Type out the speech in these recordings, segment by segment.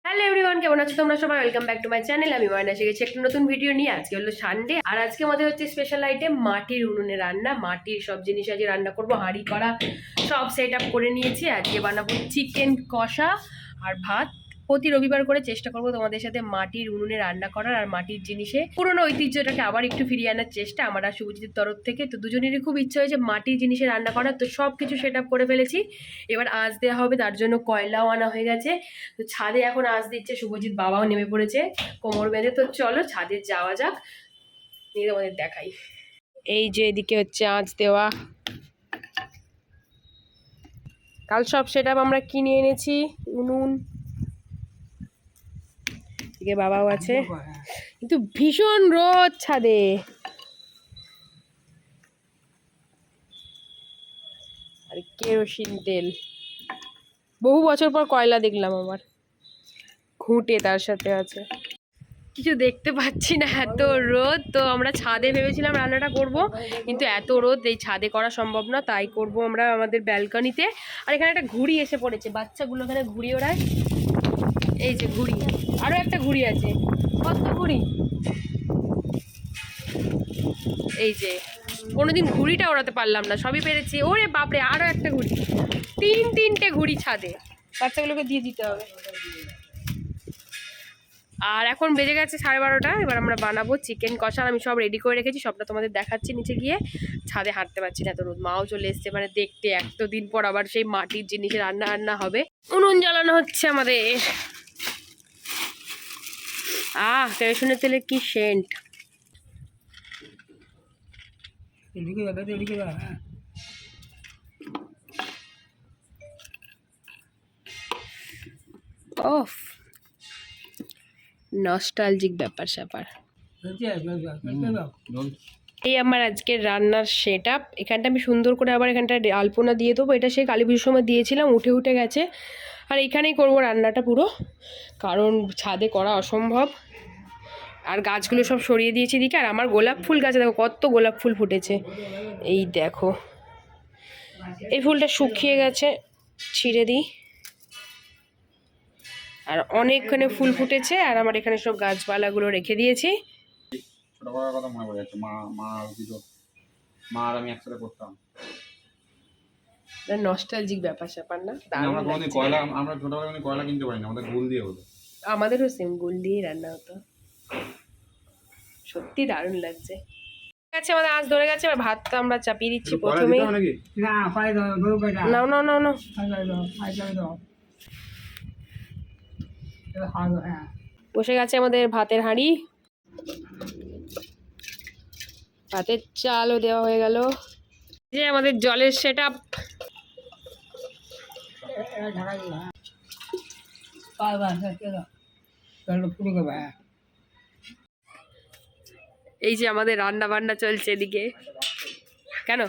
Hello everyone, কেমন আছো তোমরা সবাই? Welcome back to my channel. আমি ময়না এসে গেছি একটা নতুন ভিডিও নিয়ে। আজকে হলো সানডে, আর আজকে আমাদের হচ্ছে স্পেশাল আইটেম মাটির উনুনে রান্না। মাটির সব জিনিস আজকে রান্না করবো, হাঁড়ি কড়া সব সেট আপ করে নিয়েছি। আজকে বানাবো চিকেন কষা আর ভাত। প্রতি রবিবার করে চেষ্টা করবো তোমাদের সাথে মাটির উনুনে রান্না করার, আর মাটির জিনিসে পুরোনো ঐতিহ্যটাকে আবার একটু ফিরিয়ে আনার চেষ্টা আমার আর শুভজিতের তরফ থেকে। তো দুজনেরই খুব ইচ্ছা হয়েছে মাটির জিনিসে রান্না করার, তো সব কিছু সেট আপ করে ফেলেছি। এবার আঁচ দেওয়া হবে, তার জন্য কয়লাও আনা হয়ে গেছে। তো ছাদে এখন আঁচ দিচ্ছে, শুভজিৎ বাবাও নেমে পড়েছে কোমর বেঁধে। তো চলো ছাদে যাওয়া যাক, নিয়ে তোমাদের দেখাই। এই যে এদিকে হচ্ছে আঁচ দেওয়া, কাল সব সেট আপ আমরা কিনে এনেছি। উনুন এদিকে বাবাও আছে, কিন্তু ভীষণ রোদ ছাদে। আর কেরোসিন তেল, বহু বছর পর কয়লা দেখলাম আবার, ঘুঁটে তার সাথে আছে। কিছু দেখতে পাচ্ছি না, এত রোদ। তো আমরা ছাদে ভেবেছিলাম রান্নাটা করব, কিন্তু এত রোদ এই ছাদে করা সম্ভব না, তাই করব আমরা আমাদের ব্যালকনিতে। আর এখানে একটা ঘুড়ি এসে পড়েছে, বাচ্চাগুলো এখানে ঘুড়ি ওড়ায়। এই যে ঘুড়ি, আরো একটা ঘুড়ি আছে। কত ঘুড়ি! এই যে কোনোদিন ঘুড়িটা ওড়াতে পারলাম না, সবই পেরেছি। ওরে বাপরে, আরো একটা ঘুড়ি! তিনটে ঘুড়ি ছাদে, বাচ্চাগুলোকে দিয়ে দিতে হবে। আর এখন বেজে গেছে 12:30। এবার আমরা বানাবো চিকেন কষা। আমি সব রেডি করে রেখেছি, সবটা তোমাদের দেখাচ্ছি নিচে গিয়ে। ছাদে হাঁটতে পারছি না, তো রোদ। মাও চলে এসছে, মানে দেখতে এতদিন পর আবার সেই মাটির জিনিসে রান্না হবে। উনুন জ্বালানো হচ্ছে আমাদের। কেরোসিনের তেলের কি সেন্ট! ওফ, নস্টালজিক ব্যাপার স্যাপার। এই আমার আজকের রান্নার সেট আপ। এখানটা আমি সুন্দর করে আবার এখানটা আলপনা দিয়ে দেবো, এটা সেই কালী পুজোর সময় দিয়েছিলাম, উঠে গেছে। আর এখানেই করবো রান্নাটা পুরো, কারণ ছাদে করা অসম্ভব। আর গাছগুলো সব সরিয়ে দিয়েছি দিকে। আর আমার গোলাপ ফুল গাছে দেখো কত গোলাপ ফুল ফুটেছে, এই দেখো। এই ফুলটা শুকিয়ে গেছে, ছিঁড়ে দিই। আর অনেকখানে ফুল ফুটেছে, আর আমার এখানে সব গাছপালাগুলো রেখে দিয়েছি। ছোটবেলার কথা মনে পড়ে যাচ্ছে, মা আর আমি একসাথে করতাম। নস্টালজিক ব্যাপার স্যাপার না? আমরা ছোটবেলায় কয়লা কিনতে পারি না, আমাদের গুল দিয়ে হতো। আমাদেরও সেম গুল দিয়েই রান্না হতো। সত্যি দারুণ লাগছে। আচ্ছা, আমাদের আঁচ ধরে গেছে। এবার ভাতটা আমরা চাপিয়ে দিচ্ছি প্রথমে। নাও নাও নাও নাও। বসে গেছে আমাদের ভাতের হাঁড়ি, ভাতের চালও দেওয়া হয়ে গেল। যে আমাদের জলের সেট আপ। এই যে আমাদের রান্না বান্না চলছে এদিকে। কেন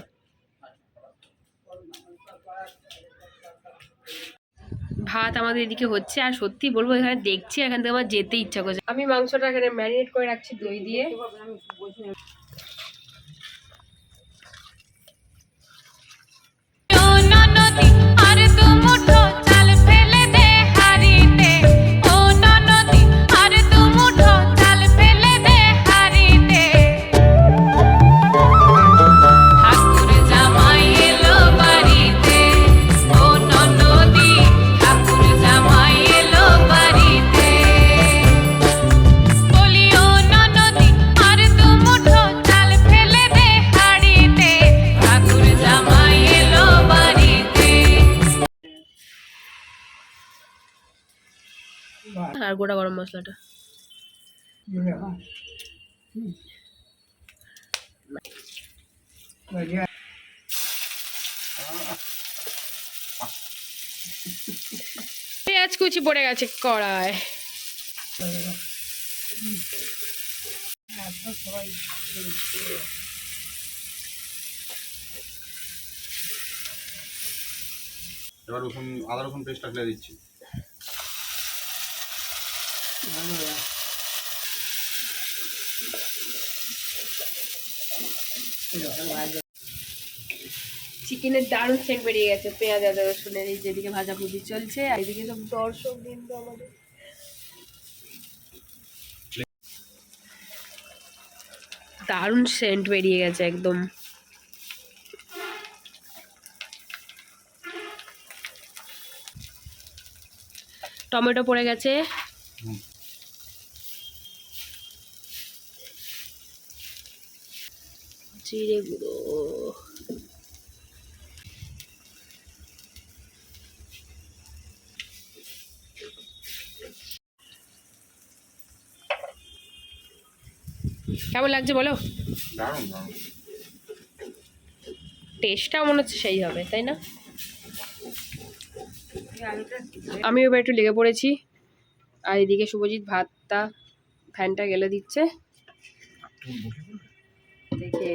ভাত আমাদের এদিকে হচ্ছে। আর সত্যি বলবো, এখানে দেখছি এখান থেকে আমার যেতে ইচ্ছা করছে। আমি মাংসটা এখানে ম্যারিনেট করে রাখছি দই দিয়ে। আর গোটা গরম মশলাটা পেঁয়াজ কুচি পড়ে গেছে কড়ায়। এবার আদা রসুন পেস্টটা ফেলে দিচ্ছি। চিকেনের দারুণ সেন্ট বেরিয়ে গেছে পেঁয়াজ আদা রসুনের। এই যেদিকে ভাজাভুজি চলছে, আর এদিকে সব দর্শক বৃন্দ আমাদের দারুণ সেন্ট বেরিয়ে গেছে একদম। টমেটো পড়ে গেছে, জিরে গুঁড়ো, কেমন লাগছে বলো? দারুণ দারুণ। টেস্টটাও মনে হচ্ছে সেই হবে, তাই না? আমি এবার একটু লেগে পড়েছি, আর এদিকে শুভজিৎ ভাতটা ফ্যানটা গেলে দিচ্ছে দেখে।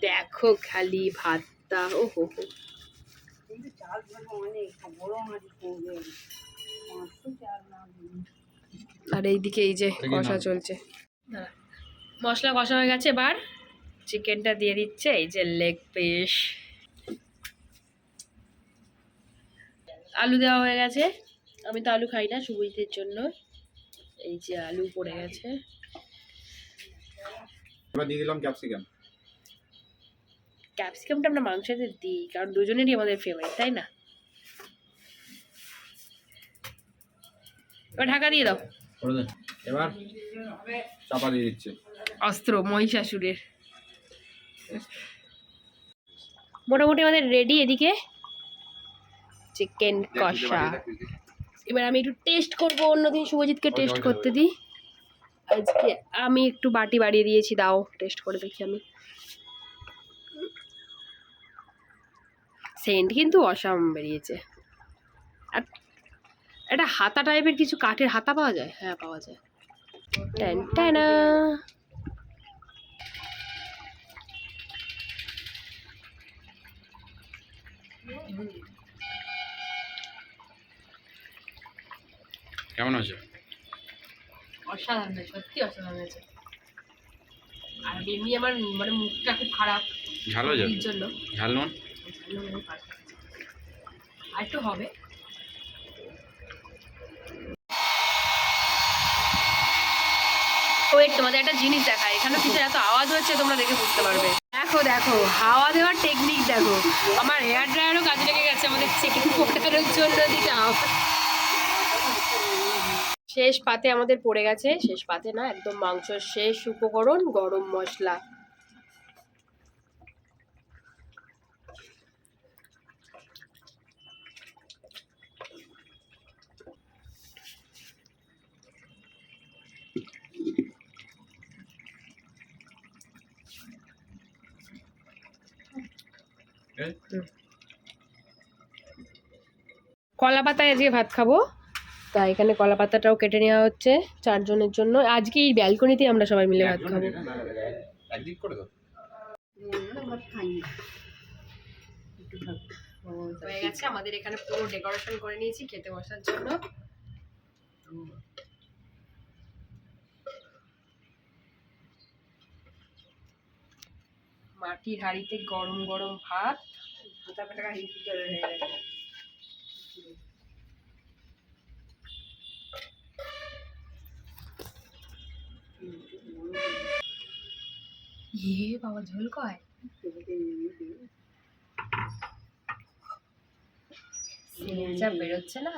দেখো খালি ভাতটা, ও হো হো। আর এইদিকে এই যে কষা চলছে, মশলা কষা হয়ে গেছে। এবার চিকেনটা দিয়ে দিচ্ছে, এই যে লেগ পিস। আলু দেওয়া হয়ে গেছে, আমি তো আলু খাই না, শুভজিতের জন্য এই যে আলু পড়ে গেছে। এবার দিয়ে দিলাম ক্যাপসিকাম। ক্যাপসিকামটা আমরা মাংসতে দিই, কারণ দুজনেরই আমাদের ফেভারিট, তাই না? এবার ঢাকা দিয়ে দাও। এবার চাপা দিয়ে দিচ্ছে। অস্ত্র মহিষাসুরের। মোটামুটি আমাদের রেডি এদিকে চিকেন কষা। এবার আমি একটু টেস্ট করবো, অন্যদিন শুভজিৎকে টেস্ট করতে দিই, আজকে আমি একটু বাটি বাড়িয়ে দিয়েছি। দাও টেস্ট করে দেখি আমি। সেন্ট কিন্তু অসাম বেরিয়েছে। আর একটা হাতা টাইপের কিছু কাঠের হাতা পাওয়া যায়? হ্যাঁ পাওয়া যায়। টান টানা। কেমন আছে? অসাধারণ হয়েছে, সত্যি অসাধারণ হয়েছে। আর এমনি আমার মানে মুখটা খুব খারাপ ঝাল হয়ে যাবে এর জন্য। ঝাল নুন আর একটু হবে। ওয়েট, তোমাদের একটা জিনিস দেখায়, এখানে কিছু এত আওয়াজ হচ্ছে, তোমরা দেখে বুঝতে পারবে। দেখো দেখো হাওয়া দেওয়ার টেকনিক দেখো। আমার হেয়ার ড্রায়ারও কাজে লেগে গেছে আমাদের চিকেন পোড়ানোর জন্য। দিকে শেষ পাতে আমাদের পড়ে গেছে, শেষ পাতে না, একদম মাংসের শেষ উপকরণ গরম মশলা। কলা পাতায় আজকে ভাত খাবো, তাই এখানে কলা পাতাটাও কেটে নেওয়া হচ্ছে 4 জনের জন্য। আজকে এই ব্যালকনিতে আমরা সবাই মিলে ভাত খাবো। একদিক করে দাও। হয়ে গেছে আমাদের এখানে পুরো ডেকোরেশন করে নিয়েছি খেতে বসার জন্য। মাটির হাঁড়িতে গরম গরম ভাত। ইয়ে বাবা, ঝোল কয় যা বেরোচ্ছে না।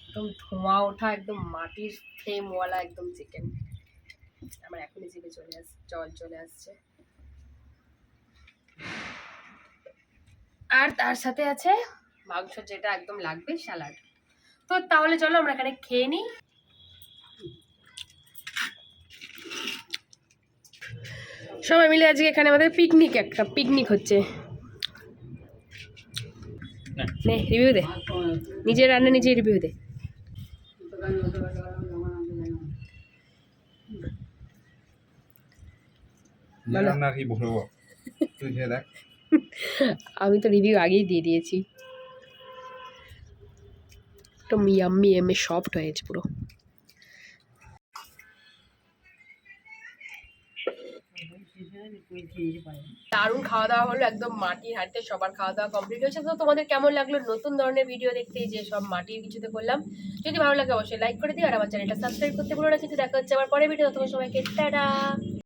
একদম ধোঁয়া ওঠা, একদম মাটির ফ্লেমওয়ালা একদম চিকেন। আমার এখনই জিভে জল চলে আসছে। আর তার সাথে আছে মাংস, যেটা একদম লাগবে, স্যালাড। তো তাহলে চলো আমরা এখানে খেয়ে নিই। সবাই মিলে আজকে এখানে আমাদের একটা পিকনিক হচ্ছে। নে রিভিউ দে, নিজের রান্না নিজে রিভিউ দে। রান্না কি বলবো, তুই খেয়ে দেখ। আমি তো রিভিউ আগেই দিয়ে দিয়েছি। তো ইয়াম্মি এমএ সফট হয়েছে পুরো। দারুণ খাওয়া দাওয়া হলো, একদম মাটির হাঁড়িতে সবার খাওয়া দাওয়া কমপ্লিট হয়েছে। তো তোমাদের কেমন লাগলো নতুন ধরনের ভিডিও দেখতে, যে সব মাটির কিছুতে করলাম? যদি ভালো লাগে অবশ্যই লাইক করে দিও, আর আমার চ্যানেলটা সাবস্ক্রাইব করতে ভুলো না। কিন্তু দেখা হচ্ছে আবার পরের ভিডিও। ততক্ষণ সবাইকে টাটা।